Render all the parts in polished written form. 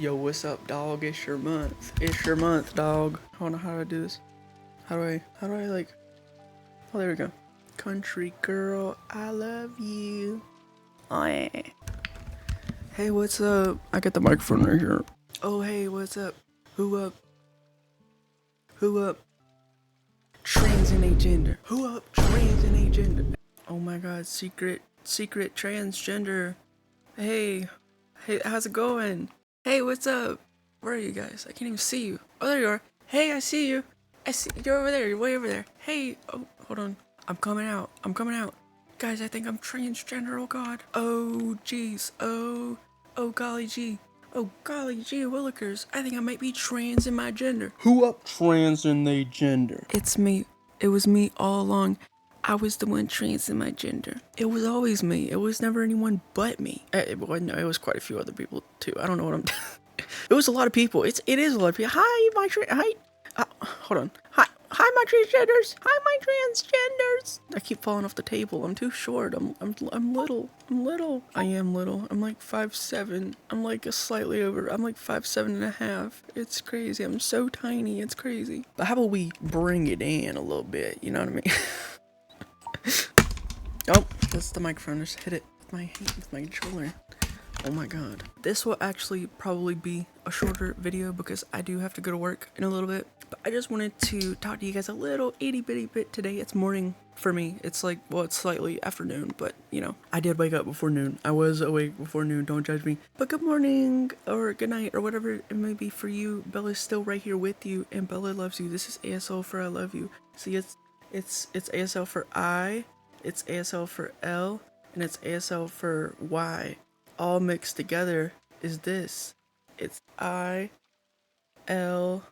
Yo, what's up, dog? It's your month. It's your month, dog. I don't know how do I do this. How do I like, oh, there we go. Country girl, I love you. Oh, yeah. Hey, what's up? I got the microphone right here. Oh, hey, what's up? Who up? Who up? Trans and agender. Who up? Trans and agender. Oh my god, secret transgender. Hey, how's it going? Hey, what's up? Where are you guys? I can't even see you. Oh, there you are. Hey, I see you. I see you're over there. You're way over there. Hey, oh, hold on. I'm coming out. Guys, I think I'm transgender. Oh god. Oh jeez. Oh golly gee. Oh golly gee willikers. I think I might be trans in my gender. Who up trans in they gender? It's me. It was me all along. I was the one trans in my gender. It was always me. It was never anyone but me. It was quite a few other people too. I don't know what I'm. It was a lot of people. It is a lot of people. Hi, my hold on. Hi, my transgenders. Hi, my transgenders. I keep falling off the table. I'm too short. I'm little. I am little. I'm like 5'7". I'm like slightly over. I'm like 5'7.5". It's crazy. I'm so tiny. It's crazy. But how about we bring it in a little bit? You know what I mean? Oh, that's the microphone. Just hit it with my hand, with my controller. Oh my god. This will actually probably be a shorter video because I do have to go to work in a little bit. But I just wanted to talk to you guys a little itty bitty bit today. It's morning for me. It's like, well, it's slightly afternoon, but you know, I did wake up before noon. I was awake before noon, don't judge me. But good morning or good night or whatever it may be for you. Bella's still right here with you and Bella loves you. This is ASL for I love you. See, it's ASL for I, it's ASL for L, and it's ASL for Y. All mixed together is this. It's I, L,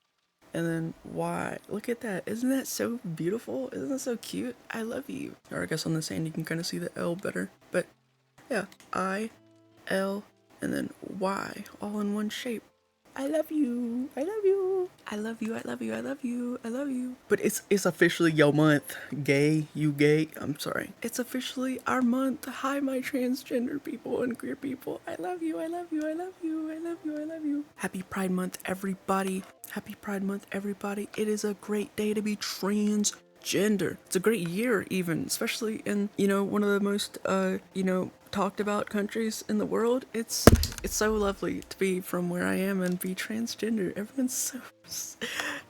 and then Y. Look at that. Isn't that so beautiful? Isn't that so cute? I love you. Or I guess on this end you can kind of see the L better. But yeah, I, L, and then Y. All in one shape. I love you. I love you. I love you. I love you. I love you. I love you. But it's officially yo month. Gay, you gay. I'm sorry. It's officially our month. Hi, my transgender people and queer people. I love you. I love you. I love you. I love you. I love you. Happy Pride Month, everybody. Happy Pride Month, everybody. It is a great day to be transgender. It's a great year even, especially in, you know, one of the most, talked about countries in the world. It's so lovely to be from where I am and be transgender.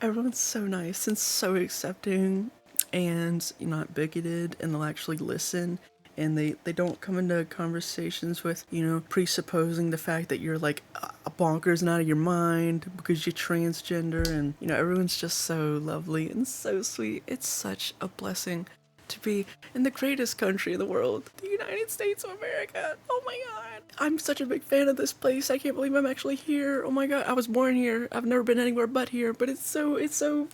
Everyone's so nice and so accepting and not bigoted, and they'll actually listen, and they don't come into conversations with, presupposing the fact that you're like a bonkers and out of your mind because you're transgender, and everyone's just so lovely and so sweet. It's such a blessing to be in the greatest country in the world, the United States of America. Oh my god. I'm such a big fan of this place. I can't believe I'm actually here. Oh my god. I was born here. I've never been anywhere but here, but it's so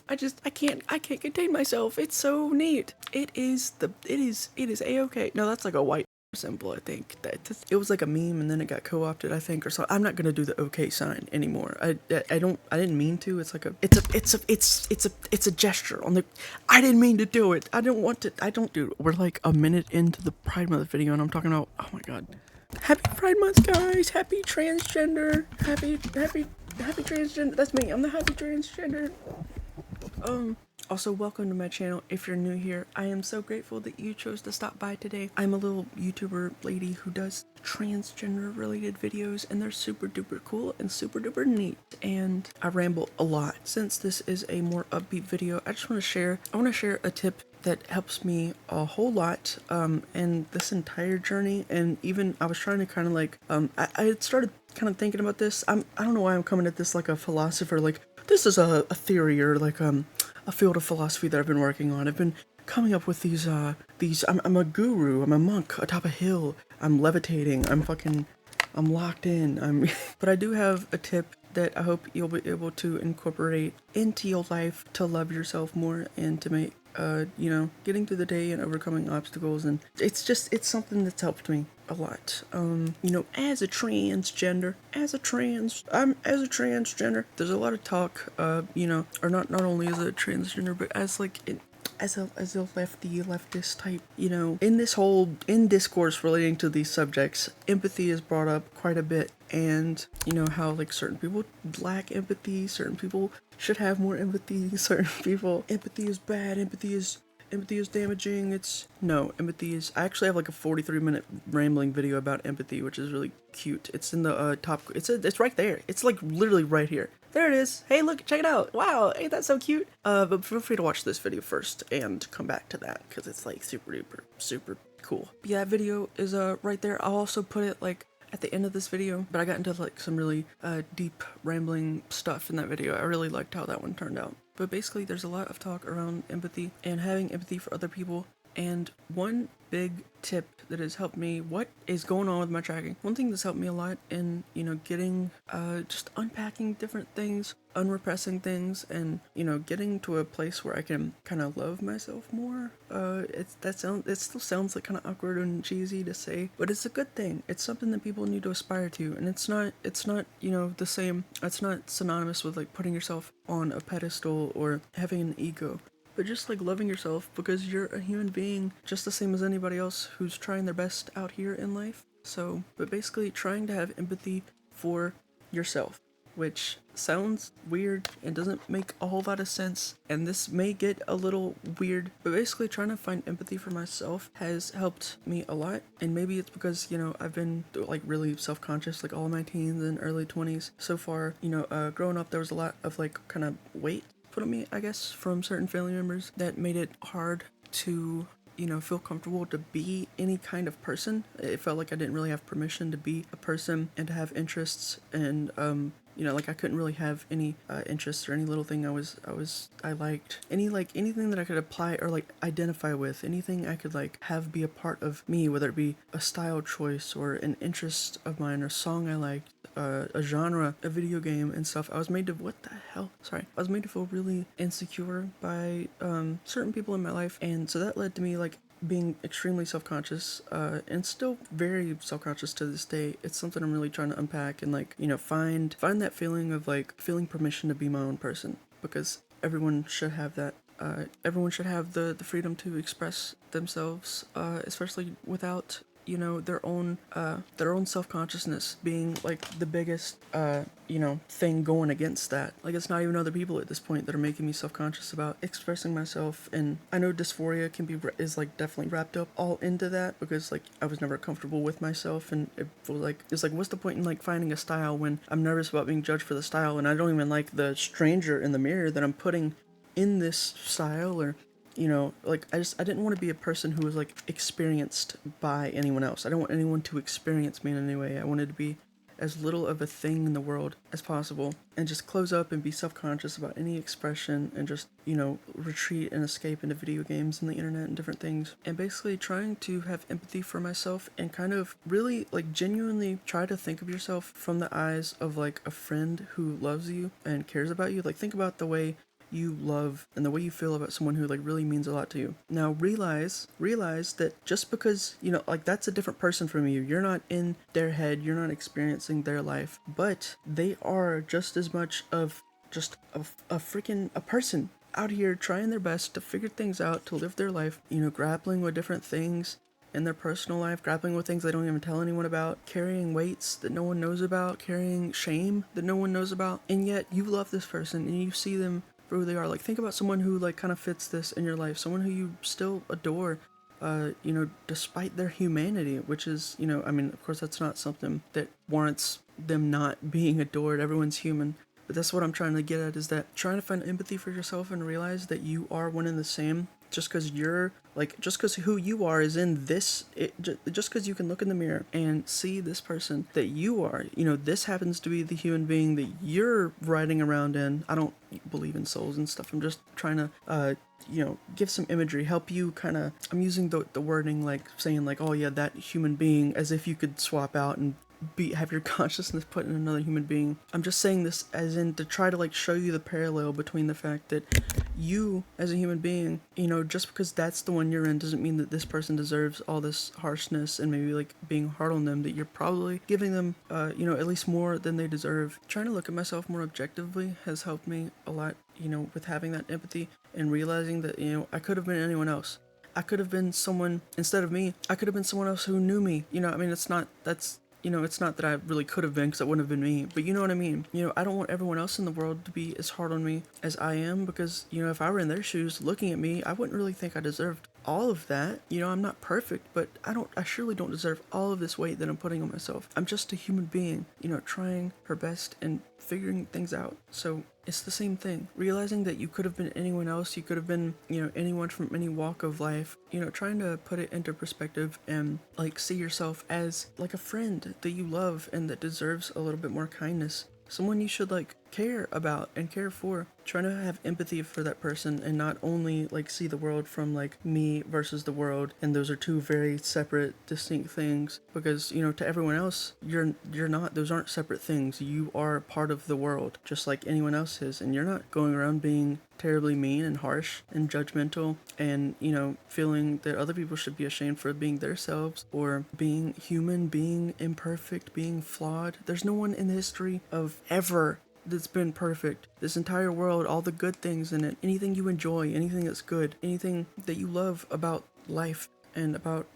I can't contain myself. It's so neat. It is A-okay. No, that's like a white symbol, I think. It was like a meme and then it got co-opted, I think, or something. I'm not gonna do the okay sign anymore. I didn't mean to. It's a gesture on the. I didn't mean to do it. I don't want to. I don't do it. We're like a minute into the Pride Month video and I'm talking about, oh my god. Happy Pride Month, guys. Happy transgender. Happy transgender. That's me. I'm the happy transgender. Also, welcome to my channel. If you're new here, I am so grateful that you chose to stop by today. I'm a little YouTuber lady who does transgender related videos, and they're super duper cool and super duper neat, and I ramble a lot. Since this is a more upbeat video, I want to share a tip that helps me a whole lot in this entire journey. And even I was trying to kind of like I had started kind of thinking about this. I don't know why I'm coming at this like a philosopher, like this is a theory or like a field of philosophy that I've been working on. I've been coming up with these I'm a guru, I'm a monk atop a hill, I'm levitating, I'm locked in, but I do have a tip that I hope you'll be able to incorporate into your life to love yourself more and to make getting through the day and overcoming obstacles. And it's something that's helped me a lot. As a transgender, there's a lot of talk, or not only as a transgender, but as like as a leftist type, in this whole in discourse relating to these subjects, empathy is brought up quite a bit, and how like certain people lack empathy, certain people should have more empathy, certain people empathy is bad, empathy is damaging. It's no empathy is. I actually have like a 43-minute rambling video about empathy, which is really cute. It's in the top. It's right there. It's like literally right here. There it is. Hey, look, check it out. Wow, ain't that so cute? But feel free to watch this video first and come back to that because it's like super duper super cool. But yeah, that video is right there. I'll also put it like at the end of this video, but I got into like some really deep rambling stuff in that video. I really liked how that one turned out. But basically there's a lot of talk around empathy and having empathy for other people, and one big tip that has helped me, what is going on with my tracking, one thing that's helped me a lot in getting just unpacking different things, unrepressing things, and getting to a place where I can kind of love myself more. It still sounds like kind of awkward and cheesy to say, but it's a good thing. It's something that people need to aspire to, and it's not the same. It's not synonymous with like putting yourself on a pedestal or having an ego, but just like loving yourself because you're a human being just the same as anybody else who's trying their best out here in life. So, but basically trying to have empathy for yourself, which sounds weird and doesn't make a whole lot of sense, and this may get a little weird, but basically trying to find empathy for myself has helped me a lot. And maybe it's because I've been like really self-conscious like all my teens and early 20s so far. Growing up there was a lot of like kind of weight put on me, I guess, from certain family members that made it hard to feel comfortable to be any kind of person. It felt like I didn't really have permission to be a person and to have interests, and like I couldn't really have any interests or any little thing I liked, anything that I could apply or like identify with, anything I could like have be a part of me, whether it be a style choice or an interest of mine or song I liked, a genre, a video game and stuff. I was made to I was made to feel really insecure by certain people in my life, and so that led to me like being extremely self-conscious, and still very self-conscious to this day. It's something I'm really trying to unpack and like find that feeling of like feeling permission to be my own person, because everyone should have that. Everyone should have the freedom to express themselves, especially without their own self-consciousness being like the biggest thing going against that. Like, it's not even other people at this point that are making me self-conscious about expressing myself. And I know dysphoria is like definitely wrapped up all into that, because like I was never comfortable with myself, and it's like what's the point in like finding a style when I'm nervous about being judged for the style, and I don't even like the stranger in the mirror that I'm putting in this style, or like I didn't want to be a person who was like experienced by anyone else. I don't want anyone to experience me in any way. I wanted to be as little of a thing in the world as possible, and just close up and be self-conscious about any expression, and just retreat and escape into video games and the internet and different things, and basically trying to have empathy for myself and kind of really like genuinely try to think of yourself from the eyes of like a friend who loves you and cares about you. Like, think about the way you love and the way you feel about someone who like really means a lot to you. Now realize that just because like that's a different person from you, you're not in their head, you're not experiencing their life, but they are just as much of just a freaking a person out here trying their best to figure things out, to live their life, grappling with different things in their personal life, grappling with things they don't even tell anyone about, carrying weights that no one knows about, carrying shame that no one knows about, and yet you love this person and you see them for who they are. Like, think about someone who like kind of fits this in your life, someone who you still adore, despite their humanity, which is, I mean, of course that's not something that warrants them not being adored. Everyone's human. But that's what I'm trying to get at, is that trying to find empathy for yourself and realize that you are one and the same. Just because who you are is in this, just because you can look in the mirror and see this person that you are, this happens to be the human being that you're riding around in. I don't believe in souls and stuff. I'm just trying to, give some imagery, help you kind of, I'm using the wording like saying like, oh yeah, that human being, as if you could swap out and have your consciousness put in another human being. I'm just saying this as in to try to like show you the parallel between the fact that you as a human being, just because that's the one you're in doesn't mean that this person deserves all this harshness and maybe like being hard on them, that you're probably giving them, at least more than they deserve. Trying to look at myself more objectively has helped me a lot, with having that empathy and realizing that, I could have been anyone else. I could have been someone instead of me. I could have been someone else who knew me. I mean, it's not that I really could have been because it wouldn't have been me, but you know what I mean. I don't want everyone else in the world to be as hard on me as I am because, if I were in their shoes looking at me, I wouldn't really think I deserved all of that. I'm not perfect, but I surely don't deserve all of this weight that I'm putting on myself. I'm just a human being, trying her best and figuring things out. So it's the same thing. Realizing that you could have been anyone else, you could have been, anyone from any walk of life, trying to put it into perspective and like see yourself as like a friend that you love and that deserves a little bit more kindness. Someone you should like care about and care for. Trying to have empathy for that person and not only like see the world from like me versus the world, and those are two very separate, distinct things, because to everyone else you're not, those aren't separate things. You are part of the world just like anyone else is, and you're not going around being terribly mean and harsh and judgmental and feeling that other people should be ashamed for being themselves or being human, being imperfect, being flawed. There's no one in the history of ever that's been perfect. This entire world, all the good things in it, anything you enjoy, anything that's good, anything that you love about life and about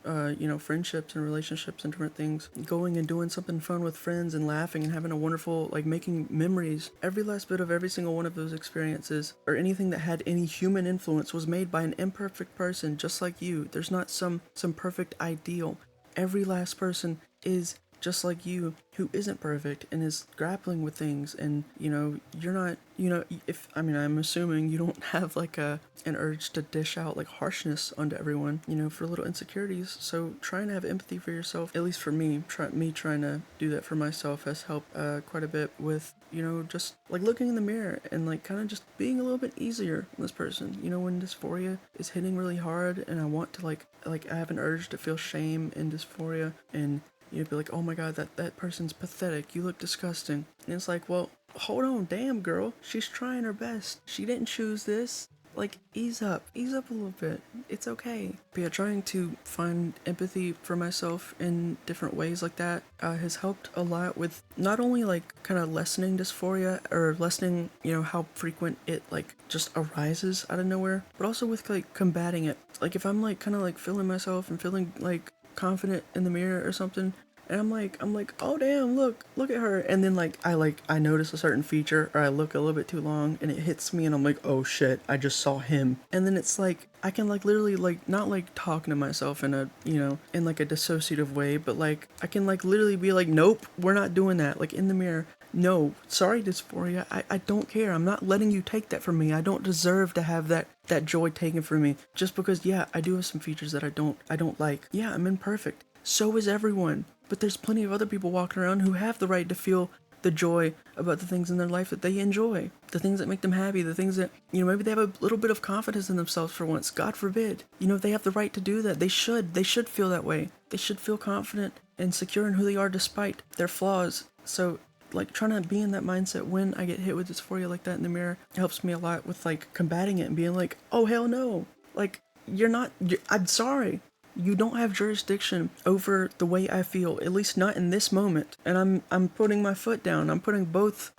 friendships and relationships and different things, going and doing something fun with friends and laughing and having a wonderful, like, making memories. Every last bit of every single one of those experiences or anything that had any human influence was made by an imperfect person just like you. There's not some perfect ideal. Every last person is just like you, who isn't perfect and is grappling with things, and you're not, if I'm assuming you don't have like an urge to dish out like harshness onto everyone, for little insecurities. So trying to have empathy for yourself, at least for me, trying to do that for myself has helped quite a bit with just like looking in the mirror and like kind of just being a little bit easier on this person. When dysphoria is hitting really hard and I want to like I have an urge to feel shame and dysphoria and you'd be like, oh my god, that person's pathetic, you look disgusting. And it's like, well, hold on, damn girl, she's trying her best. She didn't choose this. Like, ease up a little bit. It's okay. But yeah, trying to find empathy for myself in different ways like that has helped a lot with not only like kind of lessening dysphoria or lessening, how frequent it like just arises out of nowhere, but also with like combating it. Like if I'm like kind of like feeling myself and feeling like confident in the mirror or something, and I'm like, oh damn, look at her, and then I notice a certain feature or I look a little bit too long and it hits me and I'm like, oh shit, I just saw him. And then it's like I can like literally like not like talking to myself in a in like a dissociative way, but like I can like literally be like, nope, we're not doing that, like in the mirror. No, sorry dysphoria, I don't care. I'm not letting you take that from me. I don't deserve to have that joy taken from me just because I do have some features that I don't like. Yeah, I'm imperfect. So is everyone. But there's plenty of other people walking around who have the right to feel the joy about the things in their life that they enjoy, the things that make them happy, the things that, maybe they have a little bit of confidence in themselves for once. God forbid. They have the right to do that. They should feel that way. They should feel confident and secure in who they are despite their flaws. So like trying to be in that mindset when I get hit with dysphoria like that in the mirror helps me a lot with like combating it and being like, oh hell no, like I'm sorry, you don't have jurisdiction over the way I feel, at least not in this moment. And I'm putting my foot down. I'm putting both.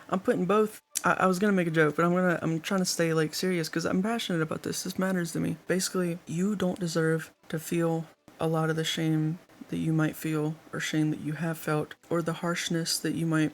I was gonna make a joke, but I'm trying to stay like serious because I'm passionate about this. This matters to me. Basically, you don't deserve to feel a lot of the shame that you might feel, or shame that you have felt, or the harshness that you might,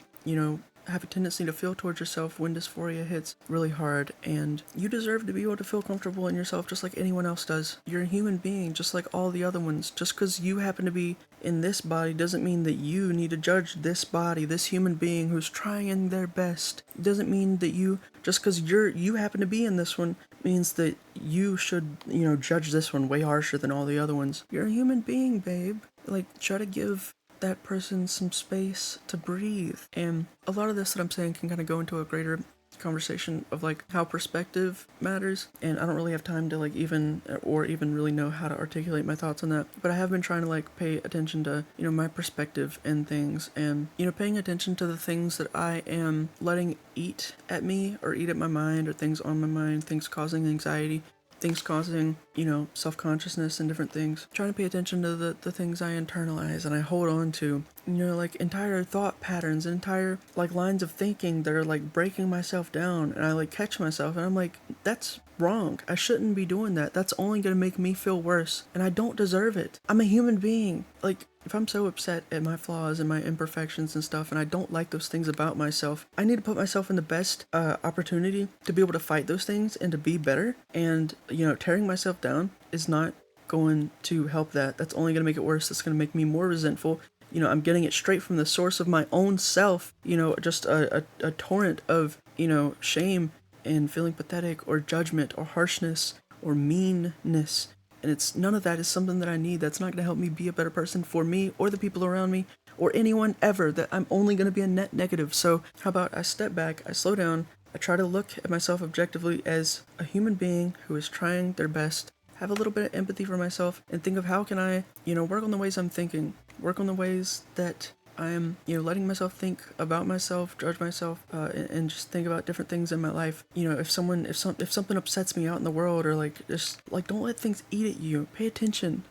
have a tendency to feel towards yourself when dysphoria hits really hard. And you deserve to be able to feel comfortable in yourself just like anyone else does. You're a human being just like all the other ones. Just because you happen to be in this body doesn't mean that you need to judge this body, this human being who's trying their best. It doesn't mean that just because you happen to be in this one means that you should, judge this one way harsher than all the other ones. You're a human being, babe. Like, try to give that person some space to breathe. And a lot of this that I'm saying can kind of go into a greater conversation of like how perspective matters, and I don't really have time to like even really know how to articulate my thoughts on that, but I have been trying to like pay attention to, you know, my perspective and things, and, you know, paying attention to the things that I am letting eat at me or eat at my mind, or things on my mind, things causing anxiety, things causing, you know, self-consciousness and different things. Trying to pay attention to the things I internalize and I hold on to, you know, like entire thought patterns, entire like lines of thinking that are like breaking myself down, and I like catch myself and I'm like, that's wrong. I shouldn't be doing that. That's only gonna make me feel worse, and I don't deserve it. I'm a human being. Like, if I'm so upset at my flaws and my imperfections and stuff, and I don't like those things about myself, I need to put myself in the best opportunity to be able to fight those things and to be better. And, you know, tearing myself down is not going to help that. That's only going to make it worse. That's going to make me more resentful. You know, I'm getting it straight from the source of my own self, you know, just a torrent of, you know, shame and feeling pathetic or judgment or harshness or meanness. And it's none of that is something that I need. That's not going to help me be a better person for me or the people around me or anyone ever. That I'm only going to be a net negative. So how about I step back, I slow down, I try to look at myself objectively as a human being who is trying their best, have a little bit of empathy for myself, and think of how can I, you know, work on the ways I'm thinking, work on the ways that I'm, you know, letting myself think about myself, judge myself, and just think about different things in my life. You know, if something upsets me out in the world, or like just like don't let things eat at you. Pay attention.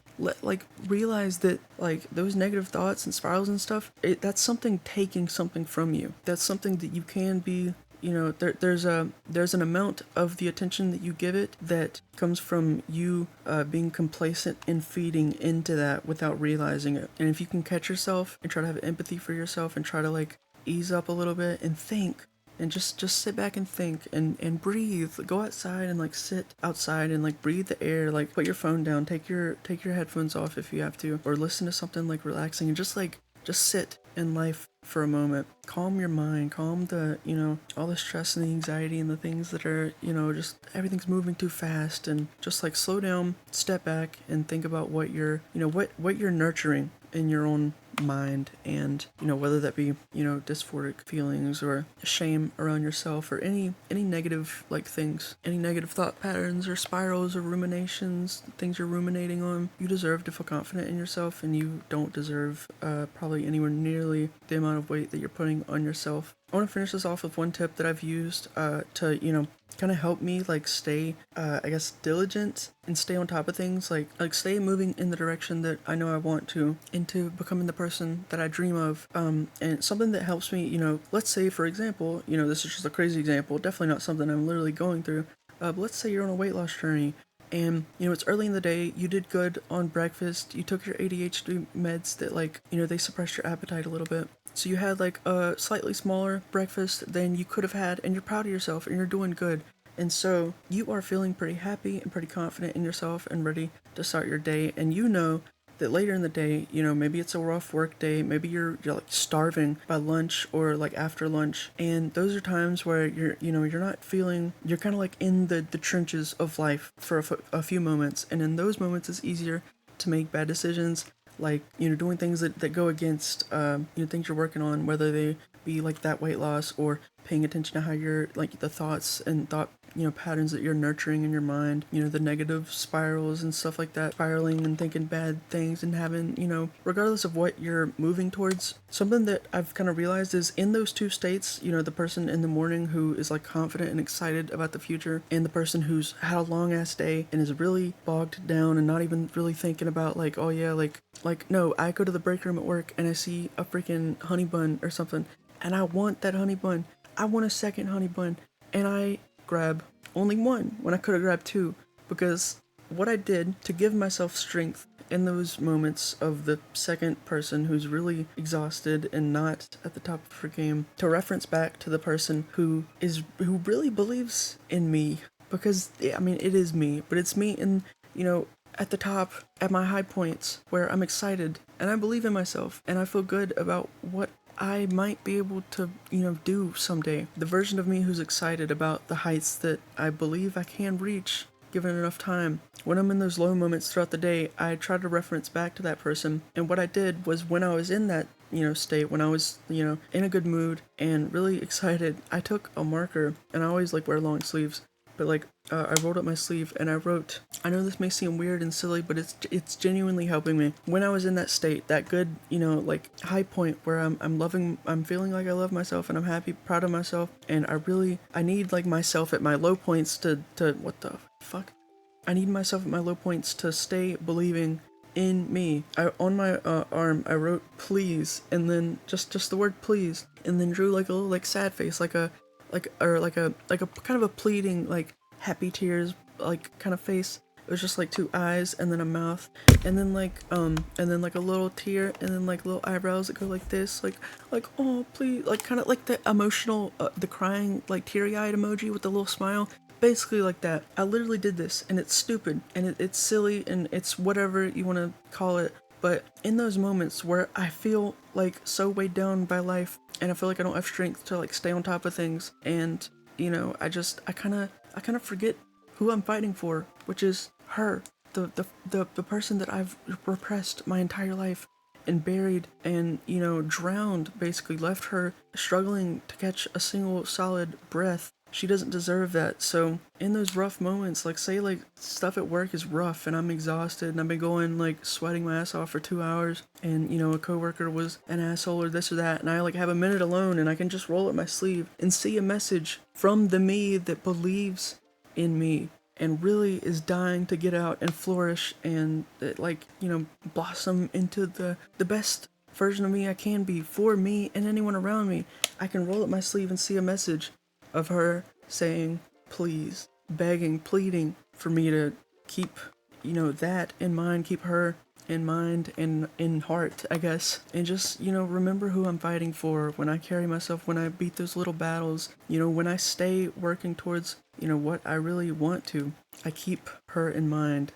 Realize that like those negative thoughts and spirals and stuff, that's something taking something from you. That's something that you can be. You know, there's an amount of the attention that you give it that comes from you being complacent and feeding into that without realizing it. And if you can catch yourself and try to have empathy for yourself and try to like ease up a little bit and think and just sit back and think and breathe. Go outside and like sit outside and like breathe the air, like put your phone down, take your headphones off if you have to, or listen to something like relaxing and just sit in life for a moment. Calm your mind, calm the, you know, all the stress and the anxiety and the things that are, you know, just everything's moving too fast, and just like slow down, step back and think about what you're, you know, what you're nurturing in your own mind, and, you know, whether that be, you know, dysphoric feelings or shame around yourself, or any negative like things, any negative thought patterns or spirals or ruminations, things you're ruminating on. You deserve to feel confident in yourself, and you don't deserve probably anywhere nearly the amount of weight that you're putting on yourself. I want to finish this off with one tip that I've used to, you know, kind of help me like stay I guess diligent and stay on top of things, like stay moving in the direction that I know I want to, into becoming the person that I dream of. And something that helps me, you know, let's say for example, you know, this is just a crazy example, definitely not something I'm literally going through, but let's say you're on a weight loss journey, and, you know, it's early in the day, you did good on breakfast, you took your ADHD meds that, like, you know, they suppress your appetite a little bit. So you had, like, a slightly smaller breakfast than you could have had, and you're proud of yourself, and you're doing good. And so you are feeling pretty happy and pretty confident in yourself and ready to start your day. And you know that later in the day, you know, maybe it's a rough work day, maybe you're like starving by lunch or like after lunch, and those are times where you're not feeling, you're kind of like in the trenches of life for a few moments, and in those moments it's easier to make bad decisions, like, you know, doing things that go against you know, things you're working on, whether they be like that weight loss, or paying attention to how you're, like, the thoughts and thought, you know, patterns that you're nurturing in your mind, you know, the negative spirals and stuff like that, spiraling and thinking bad things and having, you know, regardless of what you're moving towards. Something that I've kind of realized is in those two states, you know, the person in the morning who is like confident and excited about the future, and the person who's had a long ass day and is really bogged down and not even really thinking about, like, oh yeah, like no, I go to the break room at work and I see a freaking honey bun or something, and I want that honey bun. I want a second honey bun, and I grab only one when I could have grabbed two, because what I did to give myself strength in those moments of the second person who's really exhausted and not at the top of her game, to reference back to the person who really believes in me, because I mean, it is me, but it's me in, you know, at the top, at my high points, where I'm excited and I believe in myself and I feel good about what I might be able to, you know, do someday. The version of me who's excited about the heights that I believe I can reach, given enough time. When I'm in those low moments throughout the day, I try to reference back to that person. And what I did was, when I was in that state, when I was, in a good mood and really excited, I took a marker, and I always like wear long sleeves, but like I rolled up my sleeve and I wrote, I know this may seem weird and silly, but it's genuinely helping me. When I was in that state, that good, like high point where I'm feeling like I love myself and I'm happy, proud of myself, and I need like myself at my low points to what the fuck? I need myself at my low points to stay believing in me. On my arm, I wrote please, and then just the word please, and then drew like a little like sad face, like a kind of a pleading, like happy tears, like kind of face. It was just like two eyes and then a mouth, and then like a little tear, and then like little eyebrows that go like this, like oh please, like kind of like the emotional, the crying, like teary-eyed emoji with the little smile. Basically like that. I literally did this, and it's stupid, and it's silly, and it's whatever you want to call it. But in those moments where I feel like so weighed down by life, and I feel like I don't have strength to like stay on top of things, and I kind of forget who I'm fighting for, which is her, the person that I've repressed my entire life and buried and drowned, basically left her struggling to catch a single solid breath. She doesn't deserve that. So in those rough moments, like say like stuff at work is rough and I'm exhausted and I've been going like sweating my ass off for 2 hours, and a coworker was an asshole or this or that, and I like have a minute alone and I can just roll up my sleeve and see a message from the me that believes in me and really is dying to get out and flourish and blossom into the best version of me I can be for me and anyone around me. I can roll up my sleeve and see a message of her saying please, begging, pleading for me to keep that in mind, keep her in mind and in heart, I guess, and just remember who I'm fighting for when I carry myself, when I beat those little battles, when I stay working towards what I really want to. I keep her in mind,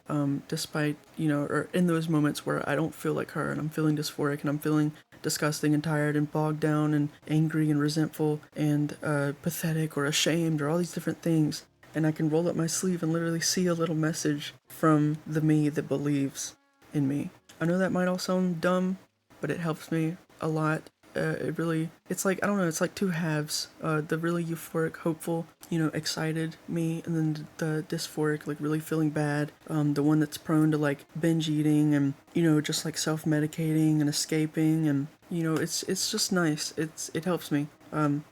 despite or in those moments where I don't feel like her and I'm feeling dysphoric and I'm feeling disgusting and tired and bogged down and angry and resentful and pathetic or ashamed or all these different things. And I can roll up my sleeve and literally see a little message from the me that believes in me. I know that might all sound dumb, but it helps me a lot. It's like, I don't know, it's like two halves. The really euphoric, hopeful, excited me, and then the dysphoric, like really feeling bad. The one that's prone to like binge eating and, just like self-medicating and escaping, and, it's just nice. It helps me.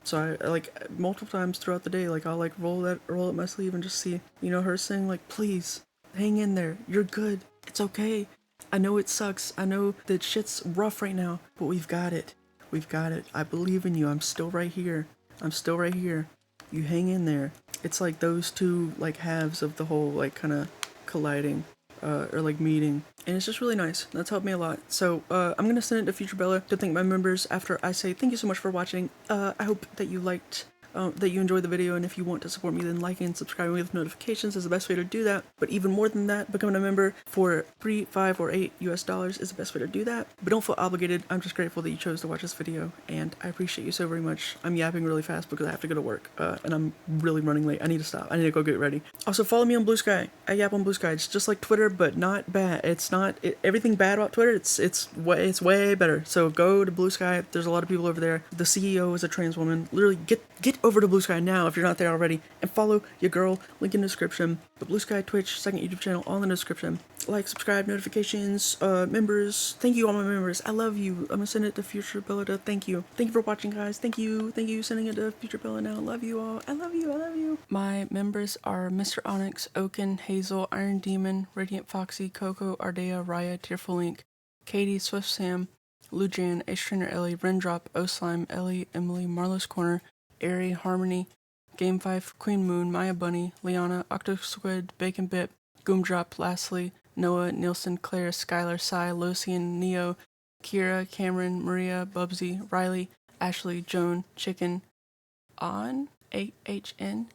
So I like multiple times throughout the day, like I'll like roll up my sleeve and just see, her saying like, please, hang in there. You're good. It's okay. I know it sucks. I know that shit's rough right now, but we've got it. We've got it. I believe in you. I'm still right here. I'm still right here. You hang in there. It's like those two like halves of the whole like kind of colliding or like meeting, and it's just really nice. That's helped me a lot. So I'm gonna send it to Future Bella to thank my members after I say thank you so much for watching. I hope that you liked that you enjoyed the video, and if you want to support me, then liking and subscribing with notifications is the best way to do that. But even more than that, becoming a member for $3, $5, or $8 is the best way to do that. But don't feel obligated. I'm just grateful that you chose to watch this video, and I appreciate you so very much. I'm yapping really fast because I have to go to work, and I'm really running late. I need to stop. I need to go get ready. Also, follow me on Bluesky. I yap on Bluesky. It's just like Twitter, but not bad. It's not everything bad about Twitter. It's way better. So go to Bluesky. There's a lot of people over there. The CEO is a trans woman. Literally, get over to Bluesky now if you're not there already, and follow your girl. Link in the description. The Bluesky, Twitch, second YouTube channel, all in the description. Like, subscribe, notifications, members. Thank you, all my members. I love you. I'm gonna send it to Future Bella to thank you. Thank you for watching, guys. Thank you. Sending it to Future Bella now. Love you all. I love you. My members are Mr. Onyx, Oaken, Hazel, Iron Demon, Radiant Foxy, Coco, Ardea, Raya, Tearful Link, Katie, Swift Sam, Lujan, Ace Trainer Ellie, Rendrop, O-Slime, Ellie, Emily, Marlo's Corner, Airy, Harmony, Game 5, Queen Moon, Maya Bunny, Liana, Octosquid, Bacon Bit, Goomdrop, Lastly, Noah, Nielsen, Claire, Skylar, Sai, Locian, Neo, Kira, Cameron, Maria, Bubsy, Riley, Ashley, Joan, Chicken, On, AHN,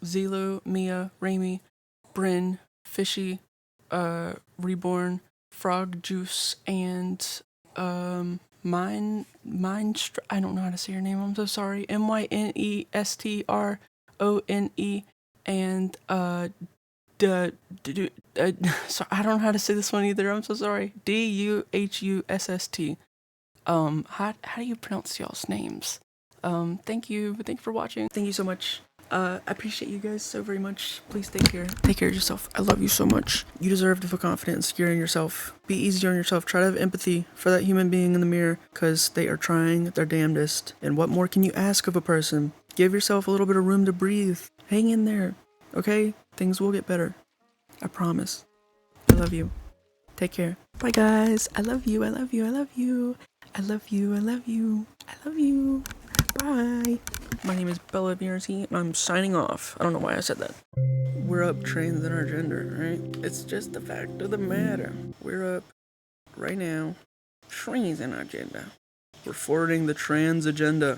Zelu, Mia, Raimi, Bryn, Fishy, Reborn, Frog Juice, and I don't know how to say your name, I'm so sorry. MYNESTRONE, and So I don't know how to say this one either. I'm so sorry. Duhusst. How do you pronounce y'all's names? Thank you for watching. Thank you so much. I appreciate you guys so very much. Please take care. Take care of yourself. I love you so much. You deserve to feel confident and secure in yourself. Be easy on yourself. Try to have empathy for that human being in the mirror, because they are trying their damnedest. And what more can you ask of a person? Give yourself a little bit of room to breathe. Hang in there, okay? Things will get better. I promise. I love you. Take care. Bye, guys. I love you. I love you. I love you. I love you. I love you. I love you. Bye. My name is Bella BRT, and I'm signing off. I don't know why I said that. We're up trans and our gender, right? It's just the fact of the matter. We're up right now trans and our gender. We're forwarding the trans agenda.